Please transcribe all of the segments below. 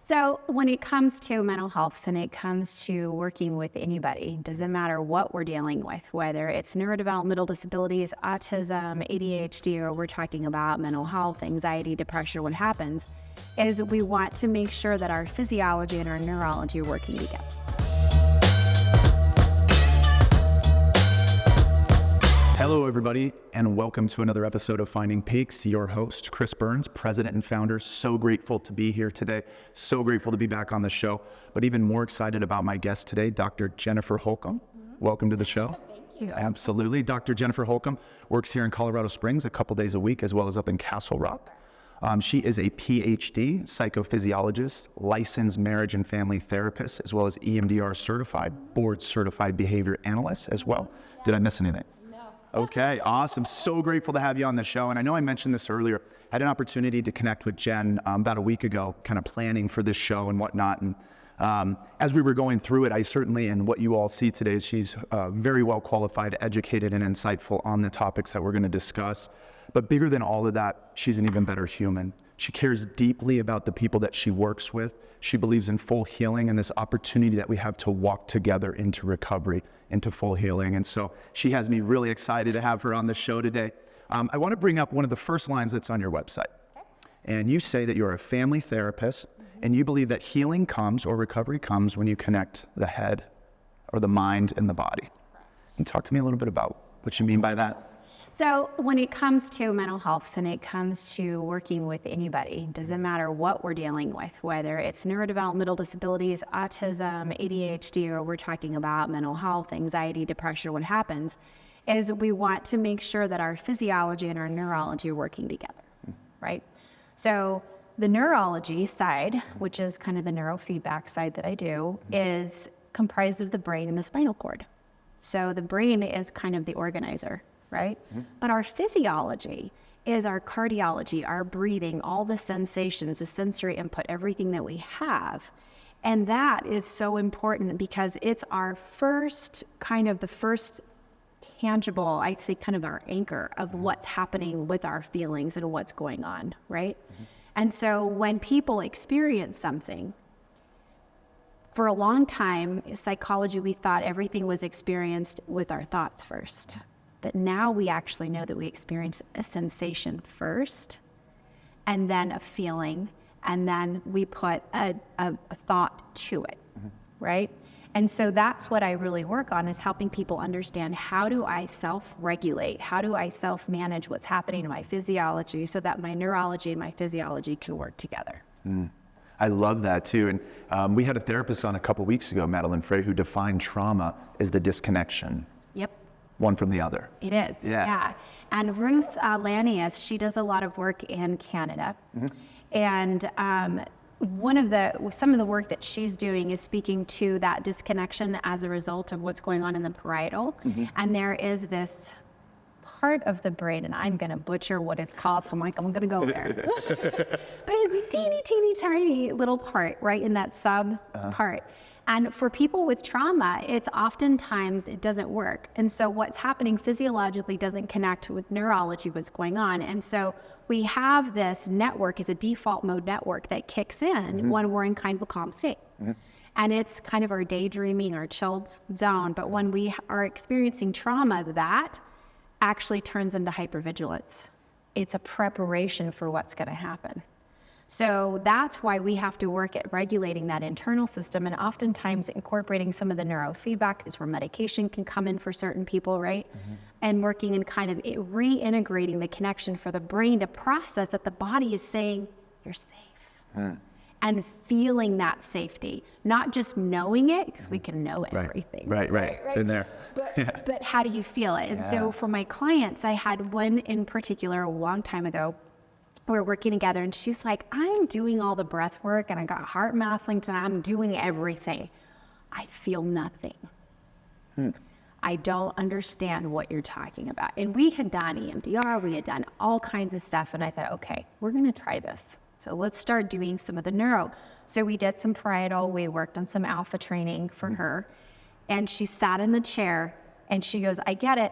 So when it comes to mental health and it comes to working with anybody, doesn't matter what we're dealing with, whether it's neurodevelopmental disabilities, autism, ADHD, or we're talking about mental health, anxiety, depression, what happens is we want to make sure that our physiology and our neurology are working together. Hello, everybody, and welcome to another episode of Finding Peaks. Your host, Chris Burns, president and founder. So grateful to be here today. So grateful to be back on the show, but even more excited about my guest today, Dr. Jennifer Holcomb. Welcome to the show. Thank you. Absolutely. Dr. Jennifer Holcomb works here in Colorado Springs a couple days a week, as well as up in Castle Rock. She is a PhD psychophysiologist, licensed marriage and family therapist, as well as EMDR certified, board certified behavior analyst as well. Did I miss anything? Okay, awesome. So grateful to have you on the show. And I know I mentioned this earlier. I had an opportunity to connect with Jen about a week ago, kind of planning for this show and whatnot. And as we were going through it, I certainly, and what you all see today, is she's very well qualified, educated, and insightful on the topics that we're going to discuss. But bigger than all of that, she's an even better human. She cares deeply about the people that she works with. She believes in full healing and this opportunity that we have to walk together into recovery, into full healing. And so she has me really excited to have her on the show today. I want to bring up one of the first lines that's on your website. Okay. And you say that you're a family therapist, and you believe that healing comes, or recovery comes, when you connect the head or the mind and the body. Can you talk to me a little bit about what you mean by that? So when it comes to mental health and it comes to working with anybody, doesn't matter what we're dealing with, whether it's neurodevelopmental disabilities, autism, ADHD, or we're talking about mental health, anxiety, depression, what happens is we want to make sure that our physiology and our neurology are working together, right? So the neurology side, which is kind of the neurofeedback side that I do, is comprised of the brain and the spinal cord. So the brain is kind of the organizer, right? But our physiology is our cardiology, our breathing, all the sensations, the sensory input, everything that we have. And that is so important because it's our first, kind of the first tangible, I'd say kind of our anchor of what's happening with our feelings and what's going on, right? And so when people experience something, for a long time, in psychology, we thought everything was experienced with our thoughts first. But now we actually know that we experience a sensation first, and then a feeling, and then we put a thought to it, right? And so that's what I really work on, is helping people understand, how do I self-regulate? How do I self-manage what's happening in my physiology so that my neurology and my physiology can work together? I love that too. And we had a therapist on a couple weeks ago, Madeline Frey, who defined trauma as the disconnection. Yep. One from the other. It is, yeah. And Ruth Lanius, she does a lot of work in Canada. And some of the work that she's doing is speaking to that disconnection as a result of what's going on in the parietal. And there is this part of the brain, and I'm going to butcher what it's called, so I'm like, I'm going to go there. But it's a teeny tiny little part, right, in that sub part. And for people with trauma, it's oftentimes, it doesn't work. And so what's happening physiologically doesn't connect with neurology, what's going on. And so we have this network, is a default mode network that kicks in when we're in kind of a calm state. And it's kind of our daydreaming, our chilled zone. But when we are experiencing trauma, that actually turns into hypervigilance. It's a preparation for what's going to happen. So that's why we have to work at regulating that internal system, and oftentimes incorporating some of the neurofeedback is where medication can come in for certain people, right? And working and kind of reintegrating the connection for the brain to process that the body is saying, you're safe. And feeling that safety, not just knowing it, because we can know everything. Right. In there. But how do you feel it? And so for my clients, I had one in particular a long time ago. We're working together, and she's like, I'm doing all the breath work, and I got heart mathings, and I'm doing everything. I feel nothing. I don't understand what you're talking about. And we had done EMDR, we had done all kinds of stuff, and I thought, okay, we're going to try this. So let's start doing some of the neuro. So we did some parietal, we worked on some alpha training for her, and she sat in the chair, and she goes, I get it.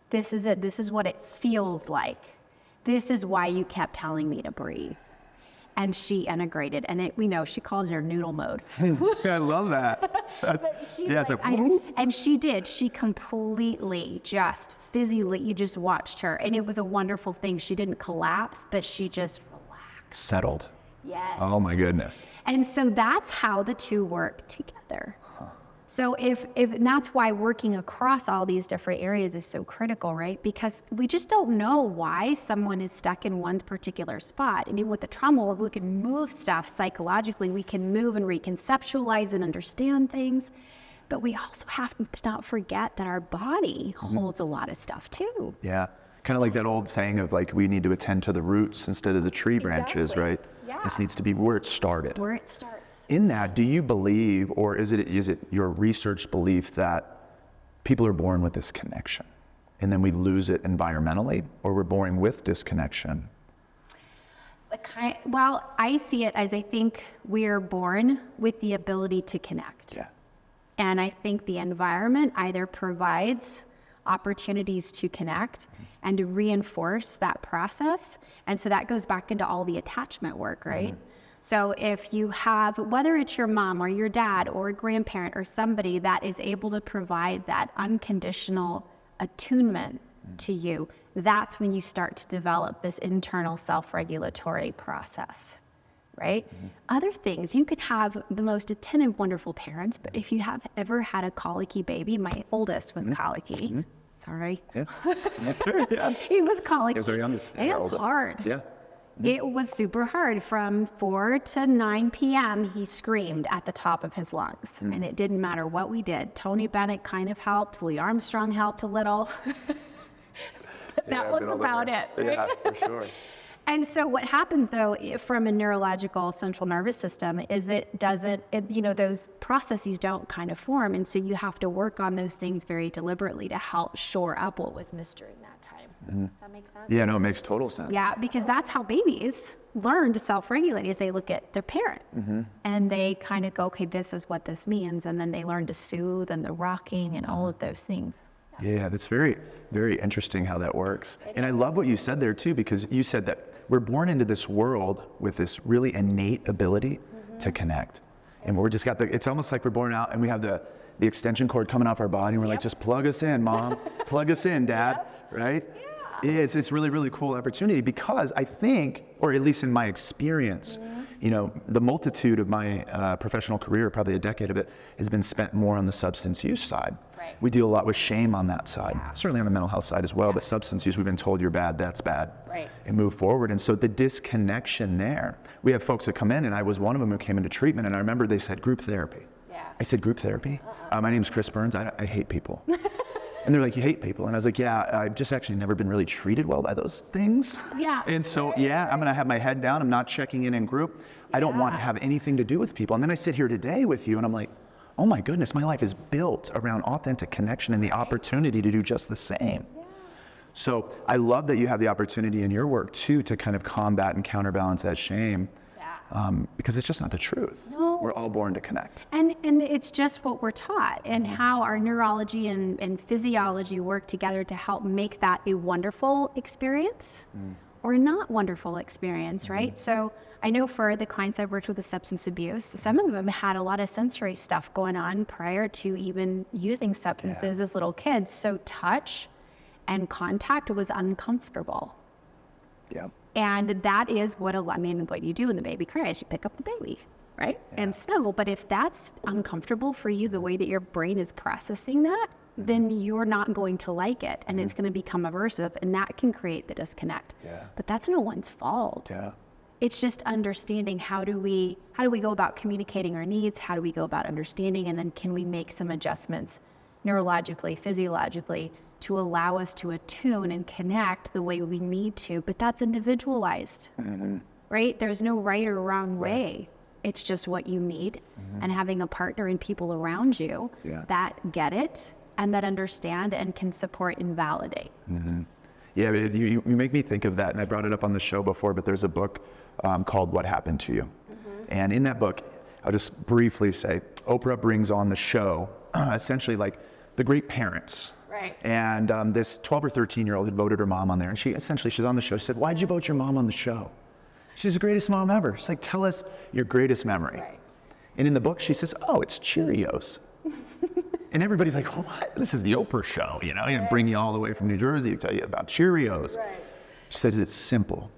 This is it. This is what it feels like. This is why you kept telling me to breathe. and she integrated. And we know she called it her noodle mode. I love that. She's Yeah, it's like, like, and she did. She completely just physically, you just watched her. And it was a wonderful thing. She didn't collapse, but she just relaxed. settled. Yes. Oh my goodness. And so that's how the two work together. So and that's why working across all these different areas is so critical, right? Because we just don't know why someone is stuck in one particular spot. And even with the trauma, we can move stuff psychologically. We can move and reconceptualize and understand things. But we also have to not forget that our body holds a lot of stuff too. Yeah. Kind of like that old saying of like, we need to attend to the roots instead of the tree branches, Exactly. right? Yeah. This needs to be where it started. Where it starts. In that, do you believe, or is it your research belief that people are born with this connection and then we lose it environmentally, or we're born with disconnection? Well, I see it as I think we're born with the ability to connect. Yeah. And I think the environment either provides opportunities to connect and to reinforce that process. And so that goes back into all the attachment work, right? So if you have, whether it's your mom or your dad or a grandparent or somebody that is able to provide that unconditional attunement to you, that's when you start to develop this internal self-regulatory process, right? Other things, you could have the most attentive, wonderful parents, but if you have ever had a colicky baby, my oldest was colicky. Sorry. Yeah. Yeah. He was colicky. It was our youngest. It our was oldest. hard. Yeah. It was super hard. From 4 to 9 p.m., he screamed at the top of his lungs. And it didn't matter what we did. Tony Bennett kind of helped. Lee Armstrong helped a little. But that was about it. Right? Yeah, for sure. And so what happens, though, from a neurological central nervous system is those processes don't kind of form. And so you have to work on those things very deliberately to help shore up what was missed during that time. Does that make sense? Yeah, no, it makes total sense. Yeah, because that's how babies learn to self-regulate, is they look at their parent and they kind of go, okay, this is what this means. And then they learn to soothe and the rocking and all of those things. Yeah, that's very, very interesting how that works. And I love what you said there too, because you said that we're born into this world with this really innate ability to connect. And we're just it's almost like we're born out and we have the extension cord coming off our body and we're like, just plug us in, mom, plug us in, dad, right? Yeah. It's really, really cool opportunity, because I think, or at least in my experience, the multitude of my professional career, probably a decade of it, has been spent more on the substance use side. Right. We deal a lot with shame on that side, certainly on the mental health side as well, but substance use, we've been told you're bad, that's bad, Right. and move forward. And so the disconnection there, we have folks that come in, and I was one of them who came into treatment, and I remember they said group therapy. Yeah. I said group therapy? My name's Chris Burns, I hate people. And they're like, you hate people? And I was like, yeah, I've just actually never been really treated well by those things. Yeah. And so, yeah, I'm gonna have my head down, I'm not checking in group. I don't want to have anything to do with people. And then I sit here today with you and I'm like, oh my goodness, my life is built around authentic connection and the opportunity to do just the same. Yeah. So I love that you have the opportunity in your work too to kind of combat and counterbalance that shame. Because it's just not the truth. No. We're all born to connect. And it's just what we're taught, and how our neurology and physiology work together to help make that a wonderful experience or not wonderful experience, right? So I know for the clients I've worked with with substance abuse, some of them had a lot of sensory stuff going on prior to even using substances as little kids. So touch and contact was uncomfortable. Yeah. And that is what you do when the baby cries, you pick up the baby, right? And snuggle. But if that's uncomfortable for you, the way that your brain is processing that, then you're not going to like it, and it's going to become aversive, and that can create the disconnect. Yeah. But that's no one's fault. Yeah. It's just understanding how do we go about communicating our needs, how do we go about understanding, and then can we make some adjustments neurologically, physiologically, to allow us to attune and connect the way we need to, but that's individualized, right? There's no right or wrong way. It's just what you need, and having a partner and people around you that get it and that understand and can support and validate. Yeah, you make me think of that, and I brought it up on the show before, but there's a book called What Happened to You. And in that book, I'll just briefly say, Oprah brings on the show essentially like the great parents. Right. And this 12 or 13-year-old had voted her mom on there, and she's on the show. She said, why'd you vote your mom on the show? She's the greatest mom ever. She's like, tell us your greatest memory. Right. And in the book, she says, oh, it's Cheerios. And everybody's like, what? This is the Oprah show, you know? Right. Bring you all the way from New Jersey to tell you about Cheerios. Right. She says, it's simple.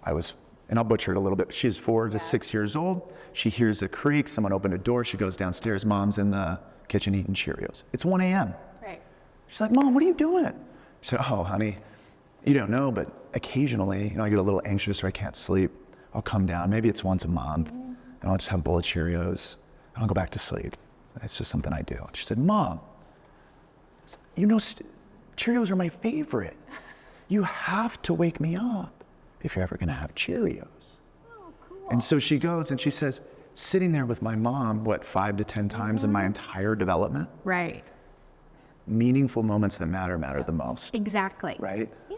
And I'll butcher it a little bit, but she's 4 to 6 years old. She hears a creak, someone opened a door, she goes downstairs, mom's in the kitchen eating Cheerios. It's 1 a.m. Right. She's like, Mom, what are you doing? She said, oh, honey, you don't know, but occasionally, I get a little anxious or I can't sleep. I'll come down, maybe it's once a month, and I'll just have a bowl of Cheerios, and I'll go back to sleep. It's just something I do. She said, Mom, Cheerios are my favorite. You have to wake me up if you're ever gonna have Cheerios. Oh, cool. And so she goes and she says, sitting there with my mom, 5 to 10 times in my entire development, Right. meaningful moments that matter the most. Exactly. Right? Yeah.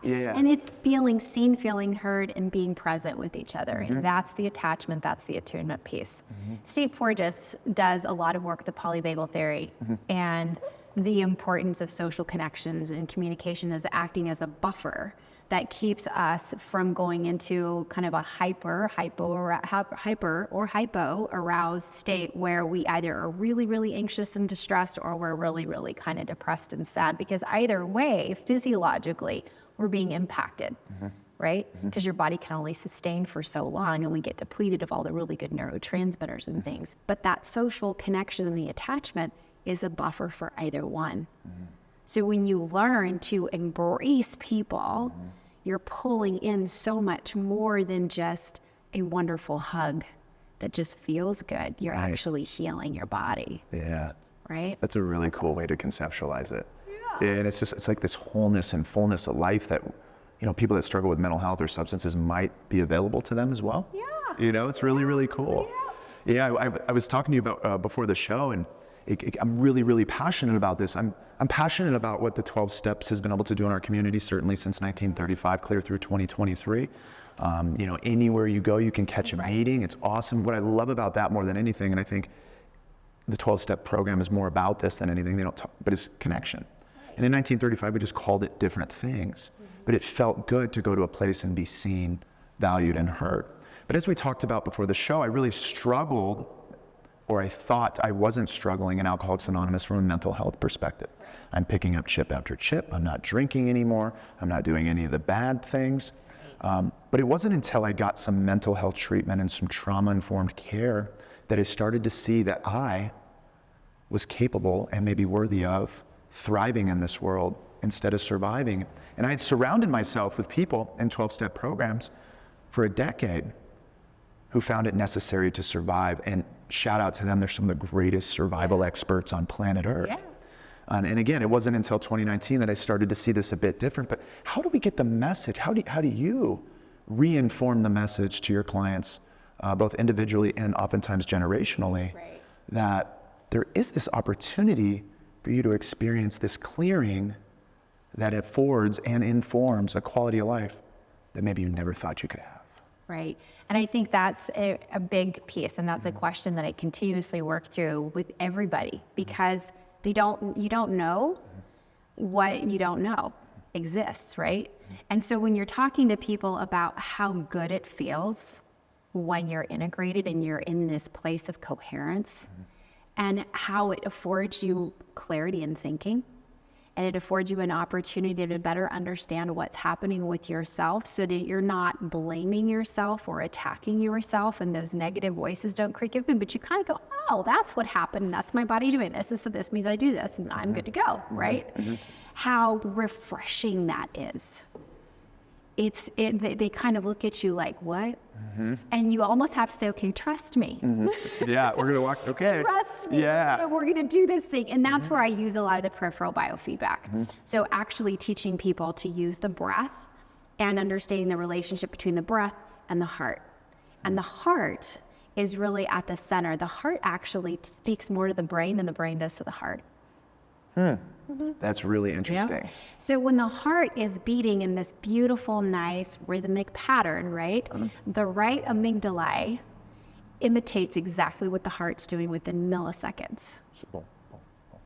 Yeah. And it's feeling seen, feeling heard, and being present with each other. And that's the attachment, that's the attunement piece. Steve Porges does a lot of work with the polyvagal theory and the importance of social connections and communication as acting as a buffer that keeps us from going into kind of a hyper or hypo aroused state where we either are really, really anxious and distressed, or we're really, really kind of depressed and sad, because either way, physiologically, we're being impacted, right? Because your body can only sustain for so long, and we get depleted of all the really good neurotransmitters and things. But that social connection and the attachment is a buffer for either one. So when you learn to embrace people, you're pulling in so much more than just a wonderful hug that just feels good. You're actually healing your body, Yeah. right? That's a really cool way to conceptualize it. Yeah. And it's like this wholeness and fullness of life that, people that struggle with mental health or substances might be available to them as well. Yeah. It's really, really cool. Yeah, I was talking to you about before the show, and I'm really, really passionate about this. I'm passionate about what the 12 Steps has been able to do in our community, certainly since 1935, clear through 2023. Anywhere you go, you can catch a meeting. It's awesome. What I love about that more than anything, and I think the 12-step program is more about this than anything, they don't talk, but it's connection. And in 1935, we just called it different things, but it felt good to go to a place and be seen, valued, and heard. But as we talked about before the show, I really struggled, or I thought I wasn't struggling in Alcoholics Anonymous from a mental health perspective. I'm picking up chip after chip. I'm not drinking anymore. I'm not doing any of the bad things. But it wasn't until I got some mental health treatment and some trauma-informed care that I started to see that I was capable and maybe worthy of thriving in this world instead of surviving. And I had surrounded myself with people in 12-step programs for a decade who found it necessary to survive. And shout out to them, they're some of the greatest survival experts on planet Earth. Yeah. And again, it wasn't until 2019 that I started to see this a bit different, but how do we get the message? How do you re-inform the message to your clients, both individually and oftentimes generationally, that there is this opportunity for you to experience this clearing that affords and informs a quality of life that maybe you never thought you could have? Right. And I think that's a big piece. And that's a question that I continuously work through with everybody, because you don't know what you don't know exists, right? And so when you're talking to people about how good it feels when you're integrated and you're in this place of coherence, and how it affords you clarity in thinking, and it affords you an opportunity to better understand what's happening with yourself, so that you're not blaming yourself or attacking yourself, and those negative voices don't creep in, but you kind of go, oh, that's what happened. That's my body doing this. So this means I do this and I'm good to go, right? How refreshing that is. They kind of look at you like, what? And you almost have to say, okay, trust me. Yeah, we're gonna walk, okay. Trust me, Yeah. we're gonna do this thing. And that's where I use a lot of the peripheral biofeedback. So actually teaching people to use the breath and understanding the relationship between the breath and the heart. And the heart is really at the center. The heart actually speaks more to the brain than the brain does to the heart. That's really interesting. Yeah. So when the heart is beating in this beautiful, nice, rhythmic pattern, right? The right amygdala imitates exactly what the heart's doing within milliseconds.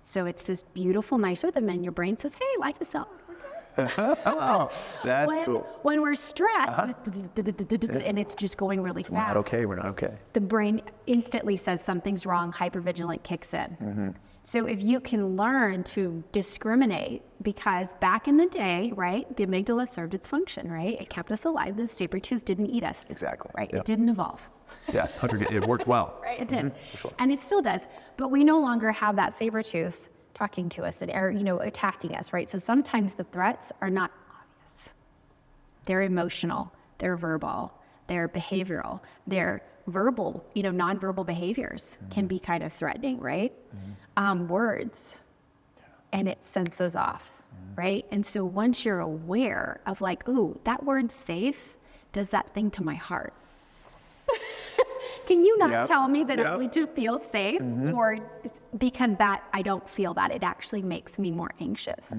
So it's this beautiful, nice rhythm, and your brain says, hey, life is so, we're good. Oh, that's cool. When we're stressed, and it's just going really fast. We're not okay. We're not okay. The brain instantly says something's wrong, hypervigilant kicks in. So if you can learn to discriminate, because back in the day, right, the amygdala served its function, right? It kept us alive. The saber tooth didn't eat us. Exactly. Right? Yep. It didn't evolve. Yeah, it worked well. Right, it did. For sure. And it still does. But we no longer have that saber tooth talking to us or, attacking us, right? So sometimes the threats are not obvious. They're emotional, they're verbal, they're behavioral, they're verbal, nonverbal behaviors can be kind of threatening, right? Words, and it senses off, right? And so once you're aware of like, ooh, that word's safe, does that thing to my heart? Can you not tell me that I'm going to feel safe? Or because I don't feel that, it actually makes me more anxious.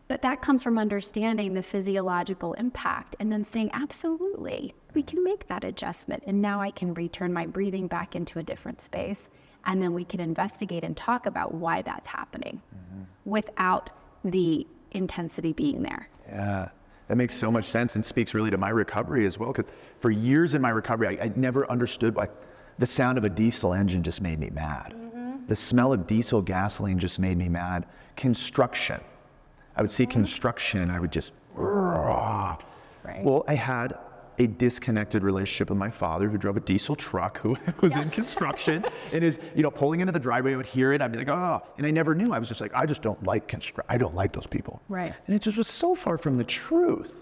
But that comes from understanding the physiological impact and then saying, absolutely, we can make that adjustment. And now I can return my breathing back into a different space. And then we can investigate and talk about why that's happening without the intensity being there. Yeah, that makes so much sense and speaks really to my recovery as well. Because for years in my recovery, I never understood why the sound of a diesel engine just made me mad. The smell of diesel gasoline just made me mad. Construction. I would see construction and I would just, right. Well, I had a disconnected relationship with my father who drove a diesel truck who was in construction and is, pulling into the driveway, I would hear it, I'd be like, oh, and I never knew. I was just like, I just don't like I don't like those people. Right. And it just was so far from the truth.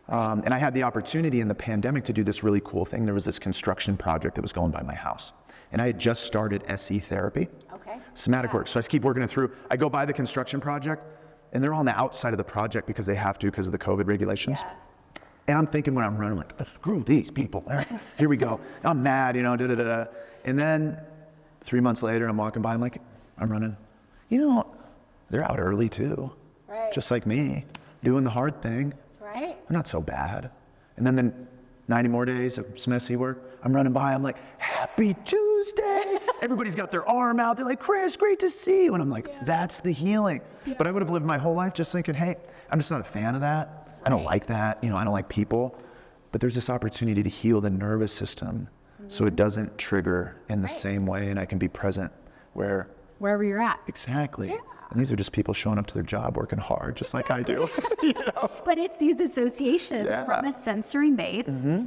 And I had the opportunity in the pandemic to do this really cool thing. There was this construction project that was going by my house. And I had just started SE therapy, somatic work. So I just keep working it through. I go by the construction project and they're on the outside of the project because they have to because of the COVID regulations. Yeah. And I'm thinking when I'm running, like, screw these people. Here we go. I'm mad, And then 3 months later, I'm walking by, I'm running. They're out early too. Right. Just like me, doing the hard thing. Right. I'm not so bad. And then 90 more days of some SE work, I'm running by, I'm like, happy Tuesday. Everybody's got their arm out. They're like, Chris, great to see you. And I'm like, that's the healing. Yeah. But I would have lived my whole life just thinking, hey, I'm just not a fan of that. I don't like that, I don't like people, but there's this opportunity to heal the nervous system so it doesn't trigger in the same way and I can be present wherever you're at. Exactly. Yeah. And these are just people showing up to their job, working hard, just like I do. But it's these associations from a sensory base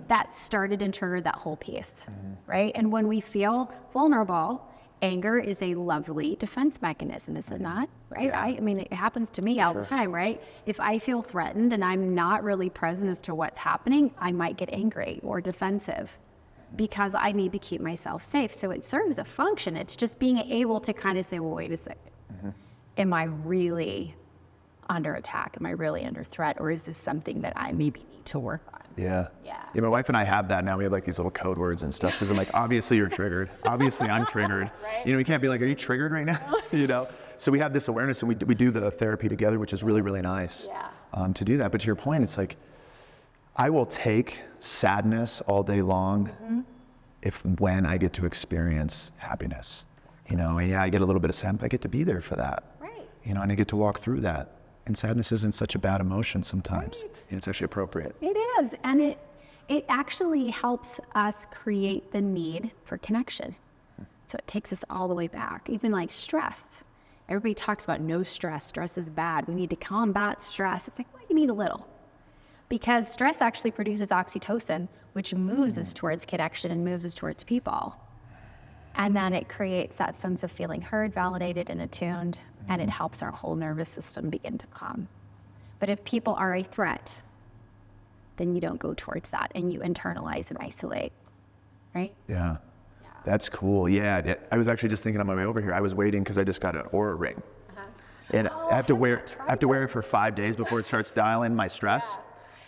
that started and triggered that whole piece, right? And when we feel vulnerable, anger is a lovely defense mechanism, is it not? Right? Yeah. I mean, it happens to me all the time, right? If I feel threatened and I'm not really present as to what's happening, I might get angry or defensive because I need to keep myself safe. So it serves a function. It's just being able to kind of say, well, wait a second. Am I really under attack? Am I really under threat? Or is this something that I maybe need to work on? Yeah, my wife and I have that now. We have these little code words and stuff because I'm like, obviously you're triggered. Obviously I'm triggered. Right? We can't be like, are you triggered right now? So we have this awareness and we do the therapy together, which is really, really nice to do that. But to your point, it's like, I will take sadness all day long when I get to experience happiness. And I get a little bit of sadness, but I get to be there for that. Right. And I get to walk through that. And sadness isn't such a bad emotion sometimes. Right. It's actually appropriate. It is. And it actually helps us create the need for connection. So it takes us all the way back. Even like stress. Everybody talks about no stress. Stress is bad. We need to combat stress. It's like, well, you need a little. Because stress actually produces oxytocin, which moves us towards connection and moves us towards people. And then it creates that sense of feeling heard, validated, and attuned, and it helps our whole nervous system begin to calm. But if people are a threat, then you don't go towards that, and you internalize and isolate, right? Yeah. That's cool. Yeah, I was actually just thinking on my way over here, I was waiting because I just got an Aura ring. And I have to wear it for 5 days before it starts dialing my stress.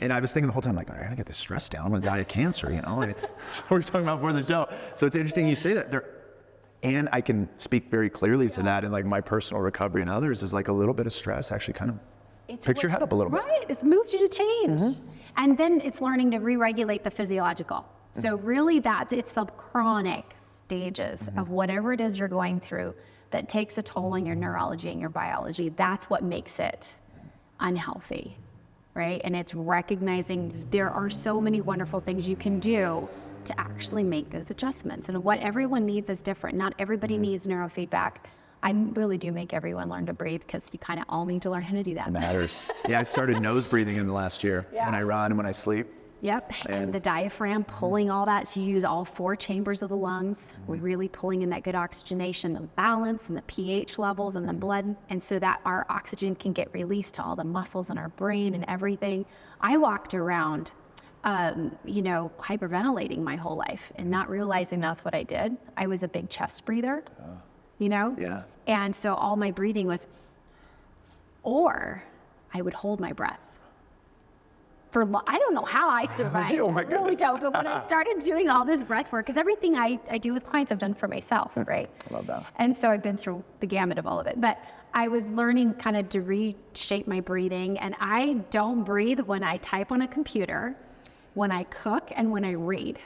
And I was thinking the whole time, like, I gotta get this stress down. I'm gonna die of cancer, We're talking about before the show. So it's interesting you say that. And I can speak very clearly to that in my personal recovery and others is like a little bit of stress actually kind of picks your head up a little bit. Right, it's moved you to change. And then it's learning to re-regulate the physiological. So really it's the chronic stages of whatever it is you're going through that takes a toll on your neurology and your biology. That's what makes it unhealthy, right? And it's recognizing there are so many wonderful things you can do to actually make those adjustments. And what everyone needs is different. Not everybody needs neurofeedback. I really do make everyone learn to breathe, because you kind of all need to learn how to do that. It matters. Yeah, I started nose breathing in the last year when I run and when I sleep. Yep, and the diaphragm, pulling all that. So you use all 4 chambers of the lungs. We're really pulling in that good oxygenation, the balance, and the pH levels, and the blood. And so that our oxygen can get released to all the muscles in our brain and everything. I walked around, hyperventilating my whole life and not realizing that's what I did. I was a big chest breather, Yeah. And so all my breathing was, or I would hold my breath. I don't know how I survived. Oh my I really goodness. don't. But when I started doing all this breath work, because everything I do with clients, I've done for myself, right? I love that. And so I've been through the gamut of all of it. But I was learning kind of to reshape my breathing. And I don't breathe when I type on a computer, when I cook, and when I read.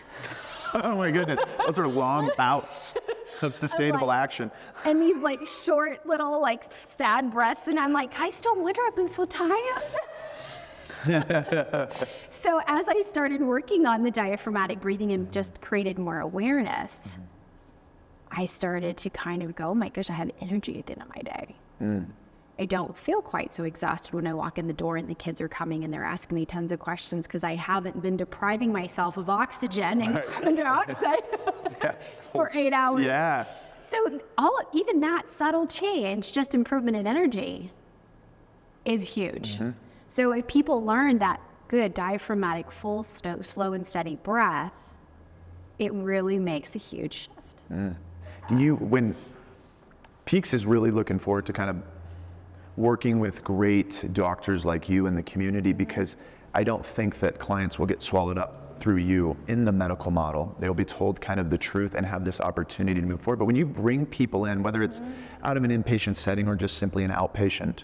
Oh my goodness. Those are long bouts of sustainable action. And these like short little like sad breaths. And I'm like, I still wonder I've been so tired. So as I started working on the diaphragmatic breathing and just created more awareness, I started to kind of go, oh my gosh, I have energy at the end of my day. I don't feel quite so exhausted when I walk in the door and the kids are coming and they're asking me tons of questions, because I haven't been depriving myself of oxygen and carbon dioxide for 8 hours. Yeah. So even that subtle change, just improvement in energy, is huge. So if people learn that good diaphragmatic, full, slow and steady breath, it really makes a huge shift. When Peaks is really looking forward to kind of working with great doctors like you in the community, because I don't think that clients will get swallowed up through you in the medical model. They'll be told kind of the truth and have this opportunity to move forward. But when you bring people in, whether it's out of an inpatient setting or just simply an outpatient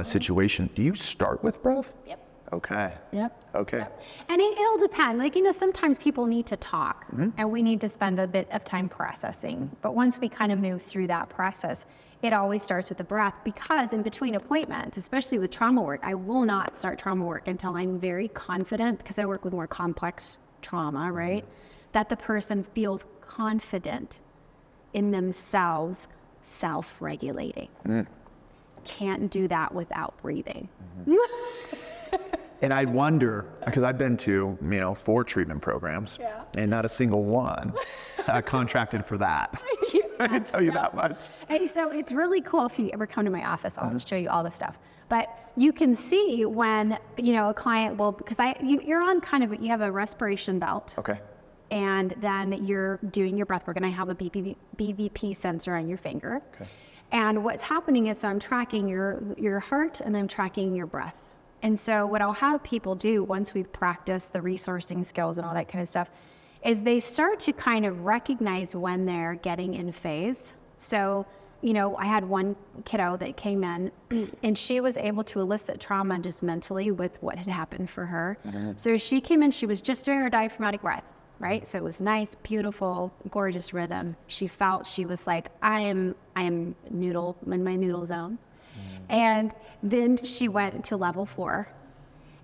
situation, do you start with breath? Yep. Okay. Yep. Okay. Yep. And it'll depend. Like, sometimes people need to talk and we need to spend a bit of time processing. But once we kind of move through that process, it always starts with the breath, because in between appointments, especially with trauma work, I will not start trauma work until I'm very confident, because I work with more complex trauma, right? That the person feels confident in themselves self-regulating. Can't do that without breathing. And I wonder, because I've been to, 4 treatment programs, and not a single one contracted for that. I can tell you that much. And so it's really cool. If you ever come to my office, I'll show you all the stuff. But you can see when, a client will, because you're on you have a respiration belt. Okay. And then you're doing your breath work, and I have a BVP sensor on your finger. Okay. And what's happening is, so I'm tracking your heart and I'm tracking your breath. And so what I'll have people do once we've practiced the resourcing skills and all that kind of stuff is they start to kind of recognize when they're getting in phase. So, I had one kiddo that came in and she was able to elicit trauma just mentally with what had happened for her. So she came in, she was just doing her diaphragmatic breath, right? So it was nice, beautiful, gorgeous rhythm. She was like, I am noodle, in my noodle zone. And then she went to level 4,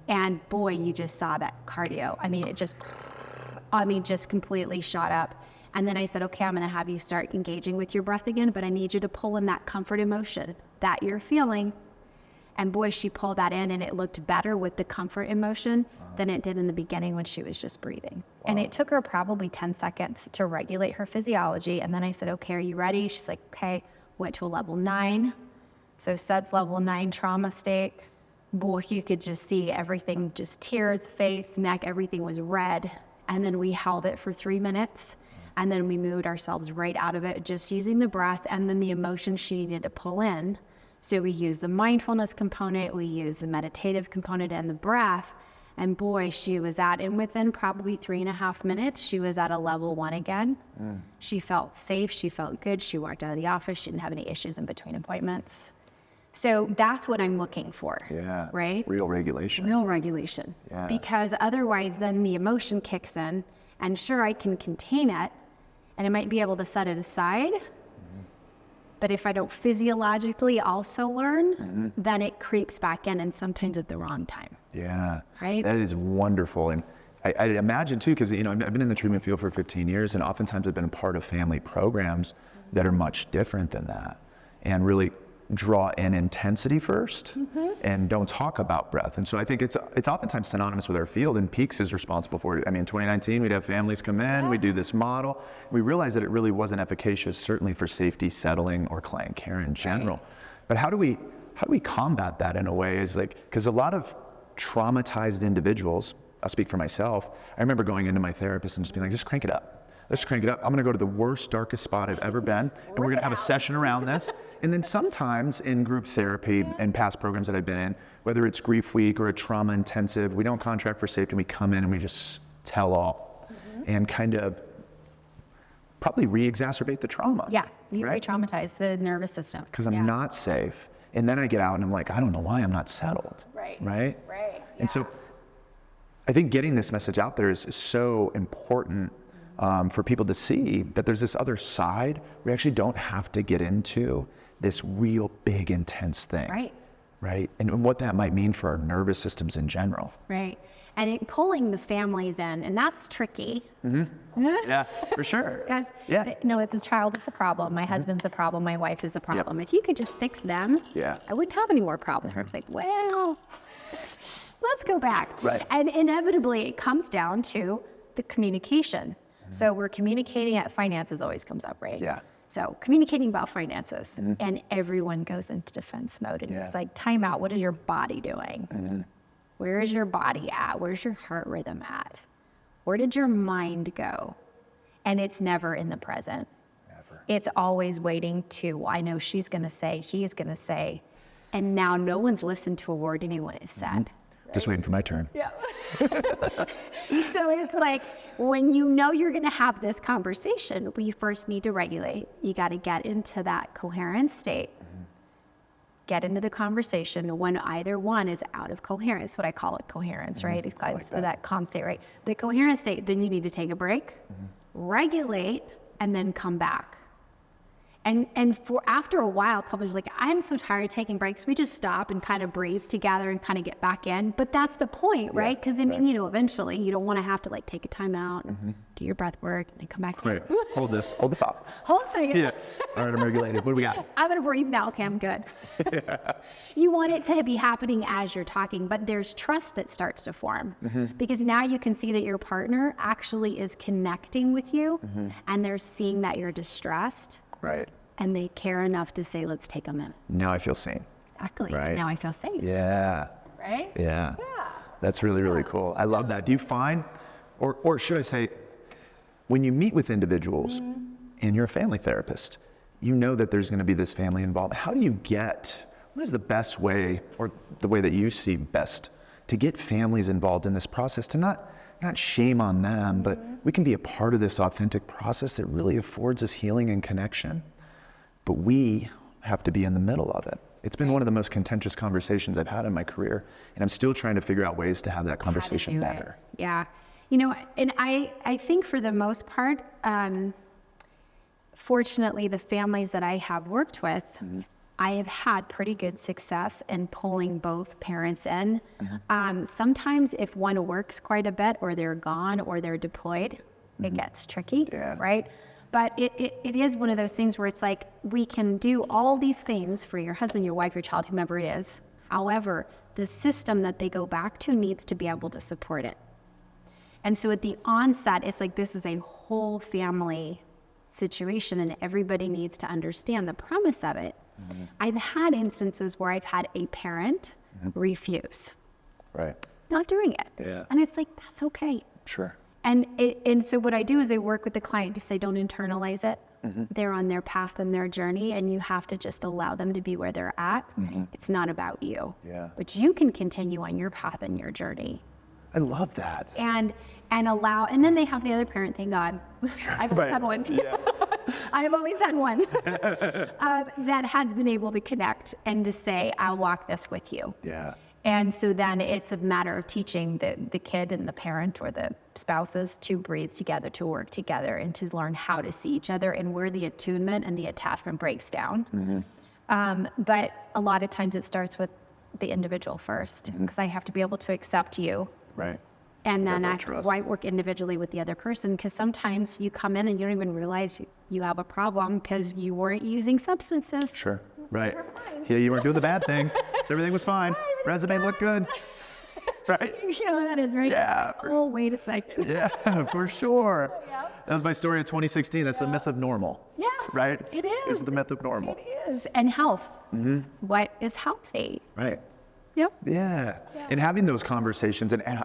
and boy, you just saw that cardio. It just completely shot up. And then I said, okay, I'm going to have you start engaging with your breath again, but I need you to pull in that comfort emotion that you're feeling. And boy, she pulled that in, and it looked better with the comfort emotion than it did in the beginning when she was just breathing. Wow. And it took her probably 10 seconds to regulate her physiology. And then I said, okay, are you ready? She's like, okay. Went to a level 9. So SUDS level 9 trauma state. Boy, you could just see everything, just tears, face, neck, everything was red. And then we held it for 3 minutes. And then we moved ourselves right out of it, just using the breath and then the emotion she needed to pull in. So we used the mindfulness component, we used the meditative component and the breath. And boy, she was and within probably 3.5 minutes, she was at a level 1 again. She felt safe, she felt good. She walked out of the office, she didn't have any issues in between appointments. So that's what I'm looking for, right? Real regulation. Real regulation. Yeah. Because otherwise then the emotion kicks in, and sure, I can contain it, and I might be able to set it aside, But if I don't physiologically also learn, then it creeps back in, and sometimes at the wrong time. Yeah. Right? That is wonderful. And I imagine too, because, I've been in the treatment field for 15 years, and oftentimes I've been a part of family programs that are much different than that, and really draw in intensity first and don't talk about breath. And so I think it's oftentimes synonymous with our field, and Peaks is responsible for it. I mean, in 2019, we'd have families come in, we do this model. We realized that it really wasn't efficacious, certainly for safety, settling, or client care in general. Right. But how do we combat that in a way? Is like, because a lot of traumatized individuals, I'll speak for myself, I remember going into my therapist and just being like, just crank it up. Let's crank it up. I'm gonna go to the worst, darkest spot I've ever been, and we're gonna have a session around this. And then sometimes in group therapy and past programs that I've been in, whether it's Grief Week or a trauma intensive, we don't contract for safety, and we come in and we just tell all and kind of probably re-exacerbate the trauma. Yeah, you right? re-traumatize the nervous system. Because I'm not safe. And then I get out and I'm like, I don't know why I'm not settled. Right. Right? Right. And so I think getting this message out there is so important for people to see that there's this other side. We actually don't have to get into this real big, intense thing. Right. Right. And what that might mean for our nervous systems in general. Right. And pulling the families in, and that's tricky. Yeah, for sure. Because, the child is the problem. My husband's the problem. My wife is the problem. If you could just fix them, I wouldn't have any more problems. It's like, well, let's go back. Right. And inevitably, it comes down to the communication. So we're communicating at finances always comes up, right? Yeah. So communicating about finances, and everyone goes into defense mode. And it's like, time out. What is your body doing? Where is your body at? Where's your heart rhythm at? Where did your mind go? And it's never in the present. Never. It's always waiting to, I know she's going to say, he's going to say, and now no one's listened to a word anyone has said. Right? Just waiting for my turn. Yeah. So it's like, when you know you're going to have this conversation, we first need to regulate. You got to get into that coherent state. Get into the conversation when either one is out of coherence. What I call it, coherence, right? It's like that calm state, right? The coherent state, then you need to take a break, regulate, and then come back. And for after a while, couples are like, I'm so tired of taking breaks. We just stop and kind of breathe together and kind of get back in. But that's the point, right? Because eventually you don't want to have to like take a time out, do your breath work, and then come back. Right. Hold this. Hold the thought. Hold a second. Yeah. All right, I'm regulated. What do we got? I'm going to breathe now. Okay, I'm good. You want it to be happening as you're talking, but there's trust that starts to form because now you can see that your partner actually is connecting with you and they're seeing that you're distressed. Right. And they care enough to say, let's take a minute. Now I feel seen. Exactly. Right. Now I feel safe. Yeah. Right? Yeah. Yeah. That's really, really cool. I love that. Do you find, or should I say, when you meet with individuals and you're a family therapist, you know that there's going to be this family involved. How do you what is the best way, or the way that you see best, to get families involved in this process, to not shame on them, but we can be a part of this authentic process that really affords us healing and connection. But we have to be in the middle of it. It's been one of the most contentious conversations I've had in my career, and I'm still trying to figure out ways to have that conversation better. Yeah. And I think for the most part, fortunately, the families that I have worked with, I have had pretty good success in pulling both parents in. Sometimes if one works quite a bit, or they're gone, or they're deployed, it gets tricky, right? But it is one of those things where it's like, we can do all these things for your husband, your wife, your child, whomever it is. However, the system that they go back to needs to be able to support it. And so at the onset, it's like, this is a whole family situation and everybody needs to understand the premise of it. I've had instances where I've had a parent refuse. Right. Not doing it. Yeah. And it's like, that's okay. Sure. And so what I do is I work with the client to say, don't internalize it. They're on their path and their journey, and you have to just allow them to be where they're at. It's not about you. Yeah. But you can continue on your path and your journey. I love that. And allow, and then they have the other parent, thank God. I've always had one. Yeah. I have always had one that has been able to connect and to say, I'll walk this with you. Yeah. And so then it's a matter of teaching the kid and the parent or the spouses to breathe together, to work together, and to learn how to see each other and where the attunement and the attachment breaks down. But a lot of times it starts with the individual first, because I have to be able to accept you. Right. And then Build I that trust. why work individually with the other person, because sometimes you come in and you don't even realize you have a problem because you weren't using substances. Sure. Right. we're fine. Yeah, you weren't doing the bad thing. So everything was fine. Resume looked good. Right? You know that is right. Yeah. Oh, wait a second. Yeah, for sure. Yeah. That was my story in 2016. That's the myth of normal. Yes. Right? It is. This is the myth of normal. It is. And health. What is healthy? Right. Yep. Yeah. And having those conversations and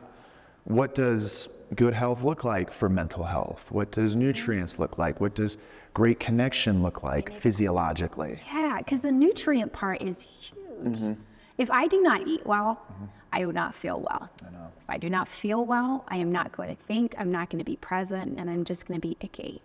what does good health look like for mental health? What does nutrients look like? What does great connection look like physiologically? Yeah, because the nutrient part is huge. If I do not eat well, I will not feel well. I know. If I do not feel well, I am not going to think, I'm not going to be present, and I'm just going to be icky.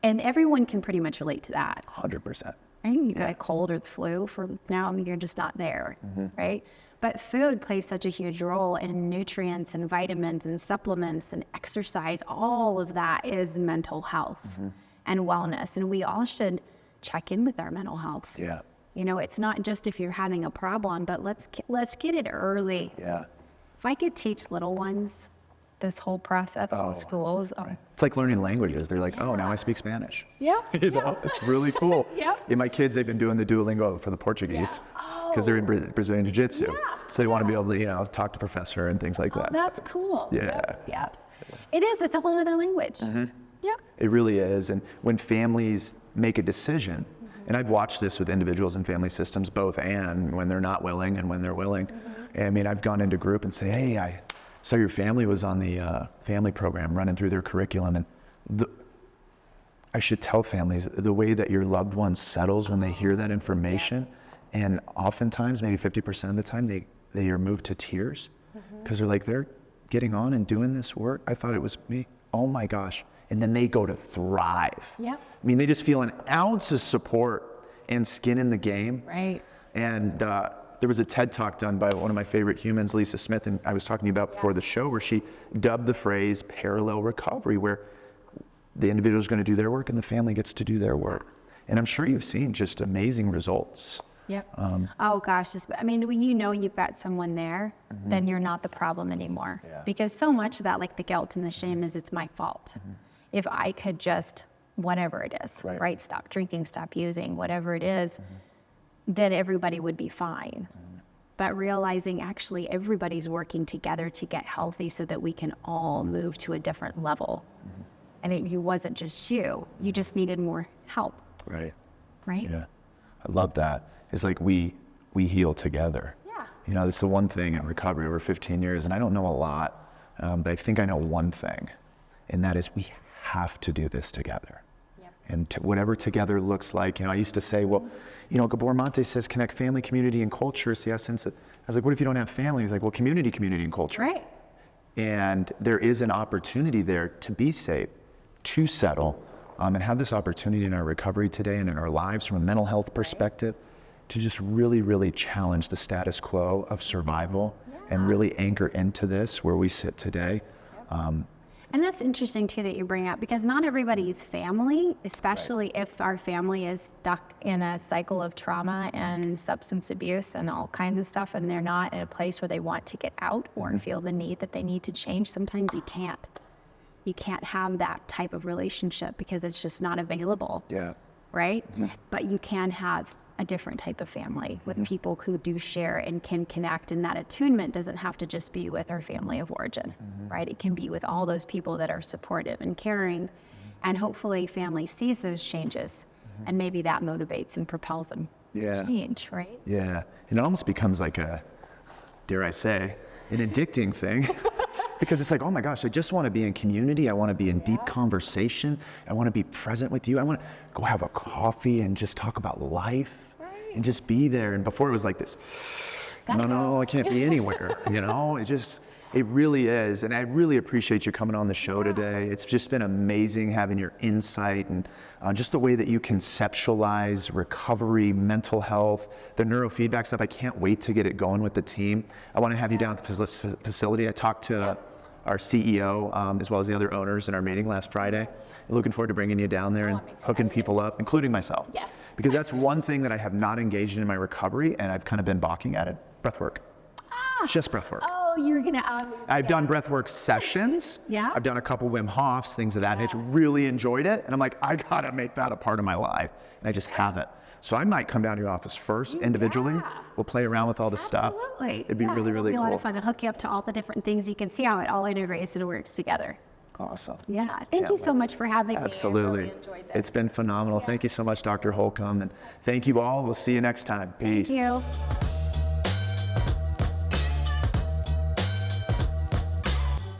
And everyone can pretty much relate to that. 100%. Right? You got a cold or the flu, for now you're just not there, right? But food plays such a huge role in nutrients and vitamins and supplements and exercise. All of that is mental health and wellness. And we all should check in with our mental health. Yeah. You know, it's not just if you're having a problem, but let's get it early. Yeah. If I could teach little ones this whole process in schools. Oh. It's like learning languages. They're like, oh, now I speak Spanish. Yeah. You know, it's really cool. Yep. And my kids, they've been doing the Duolingo for the Portuguese because they're in Brazilian Jiu-Jitsu. Yeah. So they want to be able to, you know, talk to professor and things like that. That's cool. Yeah. Yeah. It is. It's a whole other language. Yeah. It really is. And when families make a decision, and I've watched this with individuals and family systems, both and when they're not willing and when they're willing. I mean, I've gone into group and say, hey, I saw your family was on the family program running through their curriculum. And I should tell families the way that your loved one settles when they hear that information. And oftentimes, maybe 50% of the time, they are moved to tears because they're like, they're getting on and doing this work. I thought it was me. Oh my gosh. And then they go to thrive. Yep. I mean, they just feel an ounce of support and skin in the game. Right. And there was a TED Talk done by one of my favorite humans, Lisa Smith, and I was talking to you about before the show, where she dubbed the phrase parallel recovery, where the individual is going to do their work and the family gets to do their work. And I'm sure you've seen just amazing results. Yep. Oh gosh, I mean, when you know you've got someone there, then you're not the problem anymore. Yeah. Because so much of that, like the guilt and the shame, is it's my fault. If I could just, whatever it is, right? Stop drinking, stop using, whatever it is, then everybody would be fine. But realizing actually everybody's working together to get healthy so that we can all move to a different level. And it wasn't just you just needed more help, Right. right? Yeah. I love that. It's like we heal together. Yeah. You know, that's the one thing in recovery over 15 years, and I don't know a lot, but I think I know one thing, and that is we have to do this together. Yep. And whatever together looks like, you know, I used to say, well, you know, Gabor Mate says connect family, community, and culture. It's the essence of, I was like, what if you don't have family? He's like, well, community, and culture. Right. And there is an opportunity there to be safe, to settle, and have this opportunity in our recovery today and in our lives from a mental health perspective to just really, really challenge the status quo of survival and really anchor into this where we sit today. And that's interesting too that you bring up, because not everybody's family, especially if our family is stuck in a cycle of trauma and substance abuse and all kinds of stuff, and they're not in a place where they want to get out or feel the need that they need to change. Sometimes you can't. You can't have that type of relationship because it's just not available. Yeah. Right? But you can have a different type of family with people who do share and can connect, and that attunement doesn't have to just be with our family of origin, right? It can be with all those people that are supportive and caring, and hopefully family sees those changes, and maybe that motivates and propels them to change, right? Yeah, and it almost becomes like a, dare I say, an addicting thing. Because it's like, oh my gosh, I just want to be in community. I want to be in deep conversation. I want to be present with you. I want to go have a coffee and just talk about life and just be there. And before it was like this, no, I can't be anywhere. You know, it just, It really is, and I really appreciate you coming on the show today. It's just been amazing having your insight and just the way that you conceptualize recovery, mental health, the neurofeedback stuff. I can't wait to get it going with the team. I want to have you down at the facility. I talked to our CEO as well as the other owners in our meeting last Friday. Looking forward to bringing you down there and hooking people up, including myself. Yes. Because that's one thing that I have not engaged in my recovery, and I've kind of been balking at it. Breath work. Just breath work. Oh, you're gonna. I've done breathwork sessions. Yeah. I've done a couple Wim Hofs, things of that nature. Really enjoyed it, and I'm like, I gotta make that a part of my life, and I just haven't. So I might come down to your office first individually. Yeah. We'll play around with all the stuff. Absolutely. It'd be really, really It'll be a lot cool. of fun to hook you up to all the different things. You can see how it all integrates and works together. Awesome. Yeah. Thank you so much for having me. Absolutely. I really enjoyed this. It's been phenomenal. Thank you so much, Dr. Holcomb, and thank you all. We'll see you next time. Peace. Thank you.